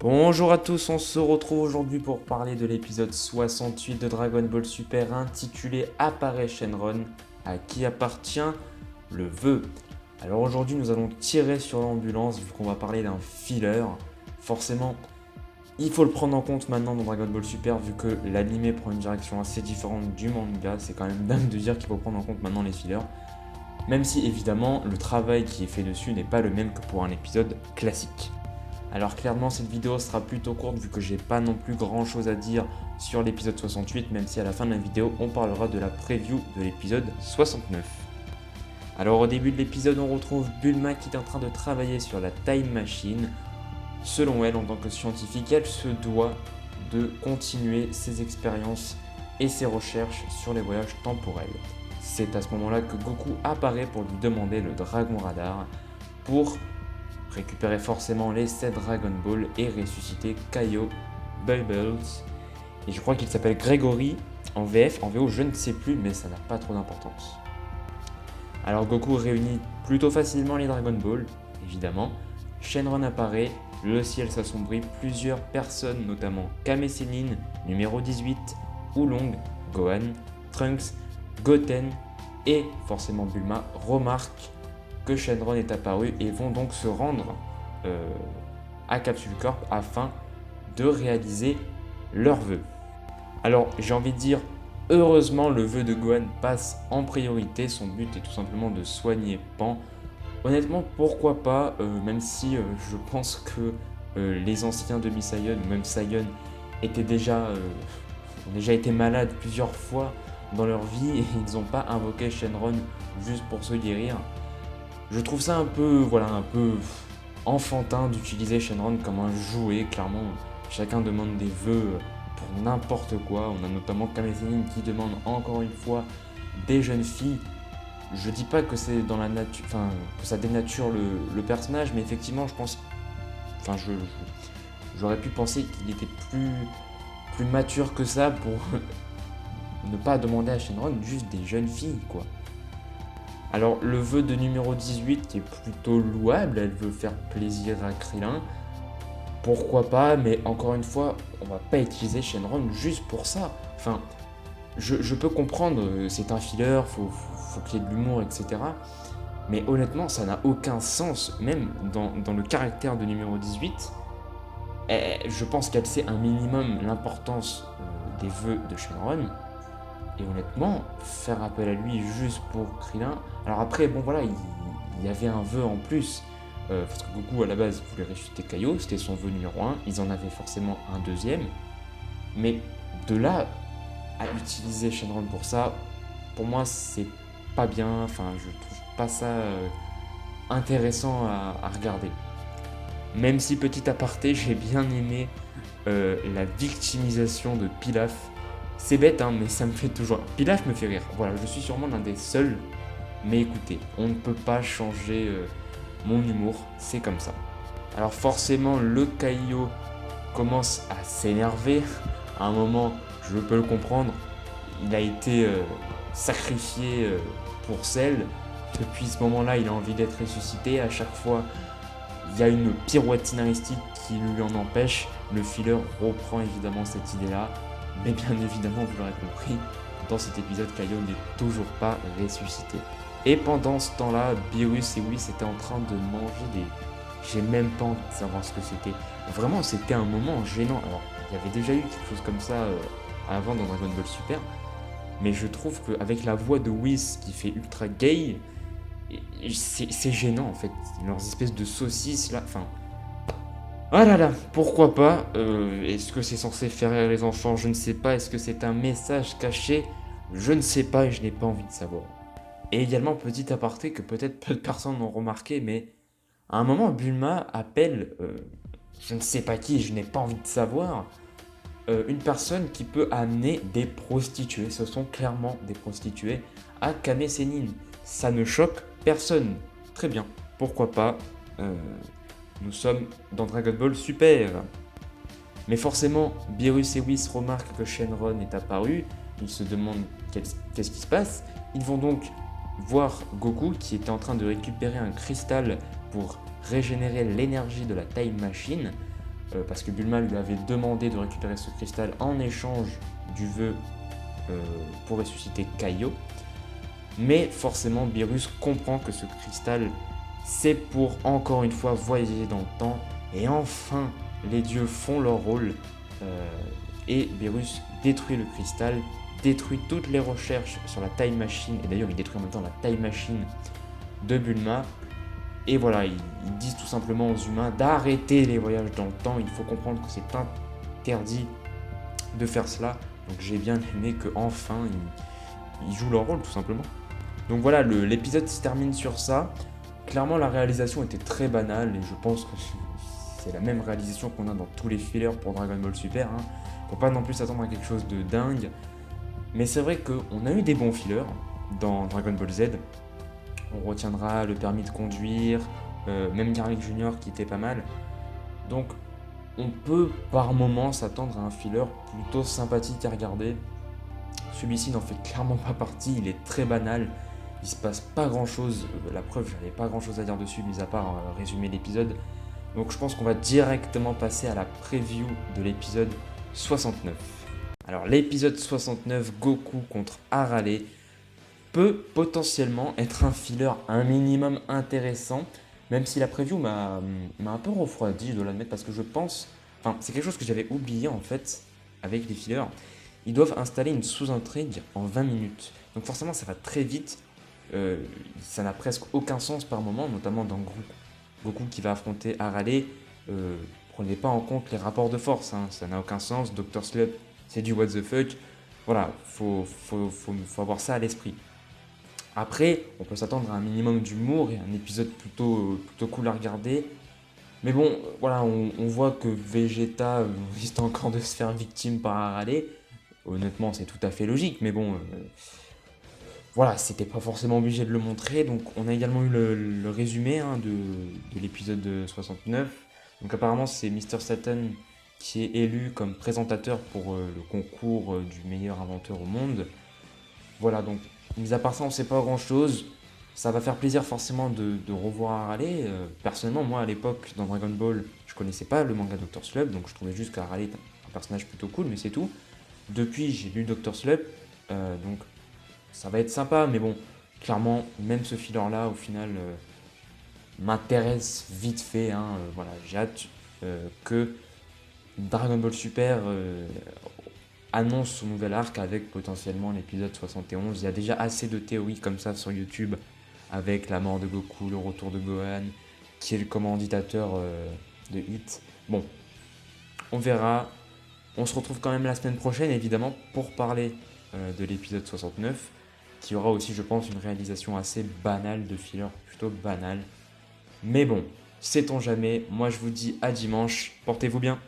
Bonjour à tous, on se retrouve aujourd'hui pour parler de l'épisode 68 de Dragon Ball Super intitulé Apparaît Shenron, à qui appartient le vœu. Alors aujourd'hui nous allons tirer sur l'ambulance vu qu'on va parler d'un filler. Forcément, il faut le prendre en compte maintenant dans Dragon Ball Super vu que l'anime prend une direction assez différente du manga. C'est quand même dingue de dire qu'il faut prendre en compte maintenant les fillers. Même si évidemment le travail qui est fait dessus n'est pas le même que pour un épisode classique. Alors clairement cette vidéo sera plutôt courte vu que j'ai pas non plus grand chose à dire sur l'épisode 68, même si à la fin de la vidéo on parlera de la preview de l'épisode 69. Alors au début de l'épisode on retrouve Bulma qui est en train de travailler sur la Time Machine. Selon elle, en tant que scientifique, elle se doit de continuer ses expériences et ses recherches sur les voyages temporels. C'est à ce moment-là que Goku apparaît pour lui demander le Dragon Radar pour récupérer forcément les 7 Dragon Ball et ressusciter Kaio Bubbles. Et je crois qu'il s'appelle Gregory en VF, en VO je ne sais plus, mais ça n'a pas trop d'importance. Alors Goku réunit plutôt facilement les Dragon Ball, évidemment. Shenron apparaît, le ciel s'assombrit, plusieurs personnes, notamment Kame Sennin, numéro 18, Oolong, Gohan, Trunks, Goten et forcément Bulma remarquent que Shenron est apparu et vont donc se rendre à Capsule Corp afin de réaliser leur vœu. Alors j'ai envie de dire, heureusement le vœu de Gohan passe en priorité, son but est tout simplement de soigner Pan. Honnêtement pourquoi pas, même si je pense que les anciens demi-Saiyan ou même Saiyan étaient ont déjà été malades plusieurs fois dans leur vie et ils n'ont pas invoqué Shenron juste pour se guérir. Je trouve ça un peu enfantin d'utiliser Shenron comme un jouet. Clairement, chacun demande des vœux pour n'importe quoi. On a notamment Kame Sennin qui demande encore une fois des jeunes filles. Je dis pas que c'est dans la nature, que ça dénature le personnage, mais effectivement, je pense, j'aurais pu penser qu'il était plus mature que ça pour ne pas demander à Shenron juste des jeunes filles, quoi. Alors le vœu de numéro 18 est plutôt louable, elle veut faire plaisir à Krillin. Pourquoi pas, mais encore une fois, on va pas utiliser Shenron juste pour ça. Enfin, je peux comprendre, c'est un filler, faut qu'il y ait de l'humour, etc. Mais honnêtement, ça n'a aucun sens, même dans le caractère de numéro 18. Je pense qu'elle sait un minimum l'importance des vœux de Shenron. Et honnêtement, faire appel à lui juste pour Krillin. Alors après, bon voilà, il y avait un vœu en plus. Parce que Goku à la base voulait ressusciter Kaio, c'était son vœu numéro 1. Ils en avaient forcément un deuxième. Mais de là à utiliser Shenron pour ça, pour moi c'est pas bien. Enfin, je trouve pas ça intéressant à regarder. Même si petit aparté, j'ai bien aimé la victimisation de Pilaf. C'est bête, hein, mais ça me fait toujours... Pilaf me fait rire. Voilà, je suis sûrement l'un des seuls. Mais écoutez, on ne peut pas changer mon humour, c'est comme ça. Alors forcément, le Kaio commence à s'énerver. À un moment, je peux le comprendre. Il a été sacrifié pour Cell. Depuis ce moment-là, il a envie d'être ressuscité. À chaque fois, il y a une pirouette scénaristique qui lui en empêche. Le filler reprend évidemment cette idée-là. Mais bien évidemment, vous l'aurez compris, dans cet épisode, Kaio n'est toujours pas ressuscité. Et pendant ce temps-là, Beerus et Whis étaient en train de manger des... J'ai même pas envie de savoir ce que c'était. Vraiment, c'était un moment gênant. Alors, il y avait déjà eu quelque chose comme ça avant dans Dragon Ball Super. Mais je trouve qu'avec la voix de Whis qui fait ultra gay, c'est gênant en fait. Leurs espèces de saucisses là, enfin... Ah là là, pourquoi pas est-ce que c'est censé faire rire les enfants? Je ne sais pas. Est-ce que c'est un message caché? Je ne sais pas et je n'ai pas envie de savoir. Et également, petit aparté que peut-être peu de personnes ont remarqué, mais à un moment, Bulma appelle, je ne sais pas qui, je n'ai pas envie de savoir, une personne qui peut amener des prostituées. Ce sont clairement des prostituées à Kame Sennin. Ça ne choque personne. Très bien, pourquoi pas nous sommes dans Dragon Ball Super. Mais forcément, Beerus et Whis remarquent que Shenron est apparu. Ils se demandent qu'est-ce qui se passe. Ils vont donc voir Goku qui était en train de récupérer un cristal pour régénérer l'énergie de la Time Machine. parce que Bulma lui avait demandé de récupérer ce cristal en échange du vœu pour ressusciter Kaio. Mais forcément, Beerus comprend que ce cristal, c'est pour encore une fois voyager dans le temps. Et enfin, les dieux font leur rôle. Et Beerus détruit le cristal, détruit toutes les recherches sur la Time Machine. Et d'ailleurs, il détruit en même temps la Time Machine de Bulma. Et voilà, ils disent tout simplement aux humains d'arrêter les voyages dans le temps. Il faut comprendre que c'est interdit de faire cela. Donc j'ai bien aimé qu'enfin, ils jouent leur rôle tout simplement. Donc voilà, l'épisode se termine sur ça. Clairement, la réalisation était très banale et je pense que c'est la même réalisation qu'on a dans tous les fillers pour Dragon Ball Super. Hein. Faut pas non plus s'attendre à quelque chose de dingue. Mais c'est vrai qu'on a eu des bons fillers dans Dragon Ball Z. On retiendra le permis de conduire, même Garlic Junior qui était pas mal. Donc on peut par moment s'attendre à un filler plutôt sympathique à regarder. Celui-ci n'en fait clairement pas partie, il est très banal. Il se passe pas grand chose, la preuve, j'avais pas grand chose à dire dessus, mis à part résumer l'épisode. Donc je pense qu'on va directement passer à la preview de l'épisode 69. Alors l'épisode 69, Goku contre Arale, peut potentiellement être un filler un minimum intéressant, même si la preview m'a un peu refroidi, je dois l'admettre, parce que je pense... Enfin, c'est quelque chose que j'avais oublié en fait, avec les fillers. Ils doivent installer une sous-intrigue en 20 minutes. Donc forcément, ça va très vite. Ça n'a presque aucun sens par moment, notamment dans Goku qui va affronter Arale. Prenez pas en compte les rapports de force, hein, ça n'a aucun sens. Dr. Slump, c'est du what the fuck. Voilà, faut avoir ça à l'esprit. Après, on peut s'attendre à un minimum d'humour et un épisode plutôt cool à regarder. Mais bon, voilà, on voit que Vegeta risque encore de se faire victime par Arale. Honnêtement, c'est tout à fait logique, mais bon, voilà, c'était pas forcément obligé de le montrer. Donc, on a également eu le résumé hein, de l'épisode 69. Donc, apparemment, c'est Mr. Satan qui est élu comme présentateur pour le concours du meilleur inventeur au monde. Voilà, donc, mis à part ça, on sait pas grand chose. Ça va faire plaisir forcément de revoir Arale. Personnellement, moi à l'époque, dans Dragon Ball, je connaissais pas le manga Dr. Slump, donc je trouvais juste qu'Arale est un personnage plutôt cool, mais c'est tout. Depuis, j'ai lu Dr. Slump, donc ça va être sympa, mais bon, clairement, même ce filler-là, au final, m'intéresse vite fait. Hein, voilà, j'ai hâte que Dragon Ball Super annonce son nouvel arc avec potentiellement l'épisode 71. Il y a déjà assez de théories comme ça sur YouTube, avec la mort de Goku, le retour de Gohan, qui est le commanditateur de Hit. Bon, on verra. On se retrouve quand même la semaine prochaine, évidemment, pour parler de l'épisode 69, qui aura aussi, je pense, une réalisation assez banale de filler, plutôt banale. Mais bon, sait-on jamais. Moi, je vous dis à dimanche. Portez-vous bien.